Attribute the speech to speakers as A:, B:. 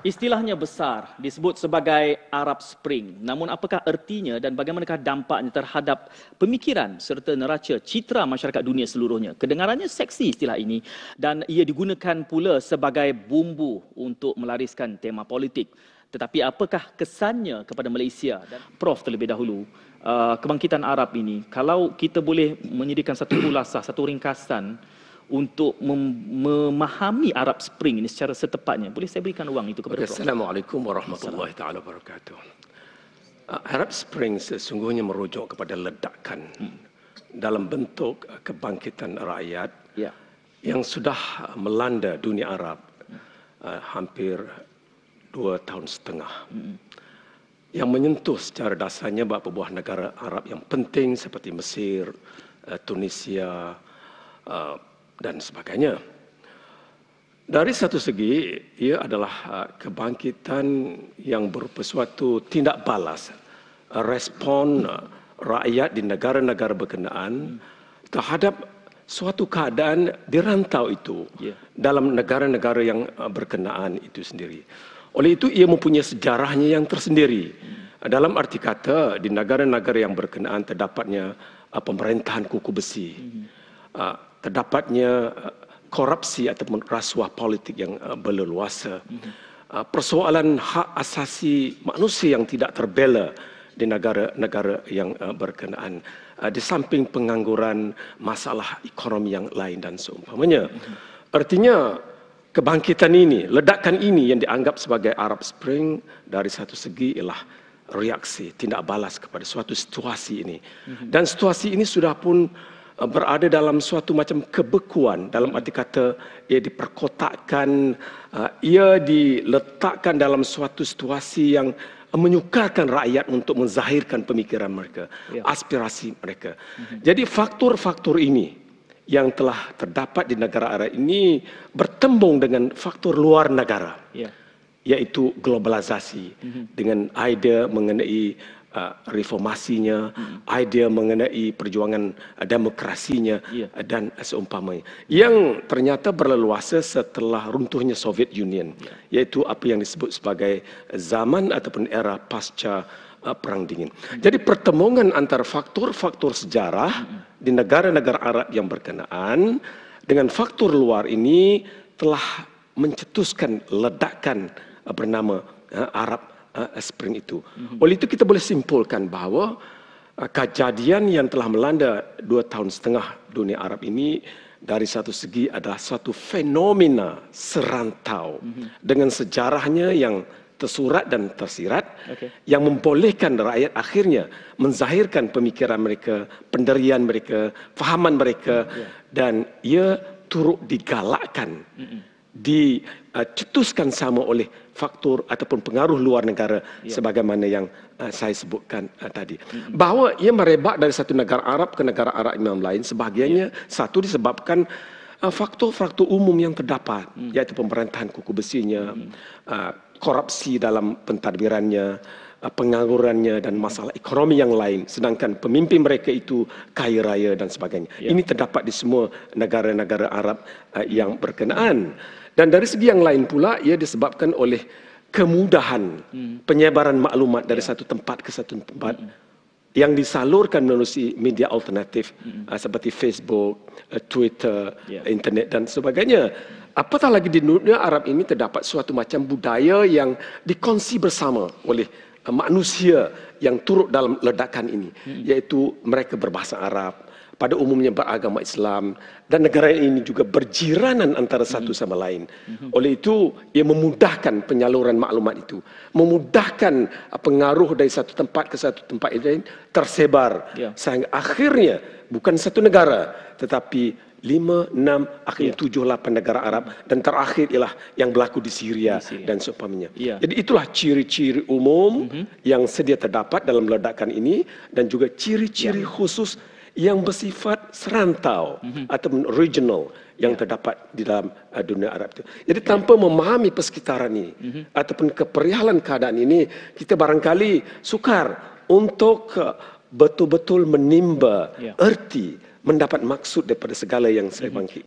A: Istilahnya besar, disebut sebagai Arab Spring. Namun apakah ertinya dan bagaimanakah dampaknya terhadap pemikiran serta neraca citra masyarakat dunia seluruhnya? Kedengarannya seksi istilah ini dan ia digunakan pula sebagai bumbu untuk melariskan tema politik. Tetapi apakah kesannya kepada Malaysia? Dan Prof terlebih dahulu, kebangkitan Arab ini, kalau kita boleh menyediakan satu ulasah, satu ringkasan untuk memahami Arab Spring ini secara setepatnya. Boleh saya berikan ruang itu kepada Prof?
B: Assalamualaikum warahmatullahi taala wabarakatuh. Arab Spring sesungguhnya merujuk kepada ledakan dalam bentuk kebangkitan rakyat yang sudah melanda dunia Arab hampir 2 tahun setengah. Yang menyentuh secara dasarnya beberapa negara Arab yang penting seperti Mesir, Tunisia, dan sebagainya. Dari satu segi, ia adalah kebangkitan yang berupa suatu tindak balas, respon rakyat di negara-negara berkenaan terhadap suatu keadaan di rantau itu dalam negara-negara yang berkenaan itu sendiri. Oleh itu, ia mempunyai sejarahnya yang tersendiri. Dalam arti kata, di negara-negara yang berkenaan terdapatnya pemerintahan kuku besi, terdapatnya korupsi ataupun rasuah politik yang berleluasa, persoalan hak asasi manusia yang tidak terbela di negara-negara yang berkenaan, di samping pengangguran, masalah ekonomi yang lain dan seumpamanya. Artinya kebangkitan ini, ledakan ini yang dianggap sebagai Arab Spring dari satu segi ialah reaksi, tindak balas kepada suatu situasi ini. Dan situasi ini sudah pun berada dalam suatu macam kebekuan, dalam arti kata ia diperkotakkan, ia diletakkan dalam suatu situasi yang menyukarkan rakyat untuk menzahirkan pemikiran mereka, aspirasi mereka. Jadi faktor-faktor ini yang telah terdapat di negara Arab ini bertembung dengan faktor luar negara, yaitu globalisasi, dengan idea mengenai reformasinya, idea mengenai perjuangan demokrasinya dan seumpamanya, yang ternyata berleluasa setelah runtuhnya Soviet Union, iaitu apa yang disebut sebagai zaman ataupun era pasca Perang Dingin. Jadi pertemuan antara faktor-faktor sejarah di negara-negara Arab yang berkenaan dengan faktor luar ini telah mencetuskan ledakan bernama Arab Spring itu. Oleh itu kita boleh simpulkan bahawa kejadian yang telah melanda 2 tahun setengah dunia Arab ini dari satu segi adalah suatu fenomena serantau dengan sejarahnya yang tersurat dan tersirat, yang membolehkan rakyat akhirnya menzahirkan pemikiran mereka, pendirian mereka, fahaman mereka, dan ia turut digalakkan, dicetuskan sama oleh faktor ataupun pengaruh luar negara sebagaimana yang saya sebutkan tadi. Bahawa ia merebak dari satu negara Arab ke negara Arab yang lain, sebahagiannya satu disebabkan faktor-faktor umum yang terdapat, iaitu pemerintahan kuku besinya, korupsi dalam pentadbirannya, penganggurannya dan masalah ekonomi yang lain, sedangkan pemimpin mereka itu kaya raya dan sebagainya. Ini terdapat di semua negara-negara Arab yang berkenaan. Dan dari segi yang lain pula, ia disebabkan oleh kemudahan penyebaran maklumat dari satu tempat ke satu tempat yang disalurkan melalui media alternatif seperti Facebook, Twitter, internet dan sebagainya. Apatah lagi di dunia Arab ini terdapat suatu macam budaya yang dikongsi bersama oleh manusia yang turut dalam ledakan ini, yaitu mereka berbahasa Arab, pada umumnya beragama Islam, dan negara ini juga berjiranan antara satu sama lain. Oleh itu, ia memudahkan penyaluran maklumat itu, memudahkan pengaruh dari satu tempat ke satu tempat lain tersebar, sehingga akhirnya bukan satu negara, tetapi 5, 6, akhirnya 7, 8 negara Arab, dan terakhir ialah yang berlaku di Syria dan seumpamanya. Jadi itulah ciri-ciri umum yang sedia terdapat dalam ledakan ini, dan juga ciri-ciri khusus yang bersifat serantau ataupun regional yang terdapat di dalam dunia Arab itu. Jadi tanpa memahami persekitaran ini ataupun keperihalan keadaan ini, kita barangkali sukar untuk betul-betul menimba erti, mendapat maksud daripada segala yang saya bangkit.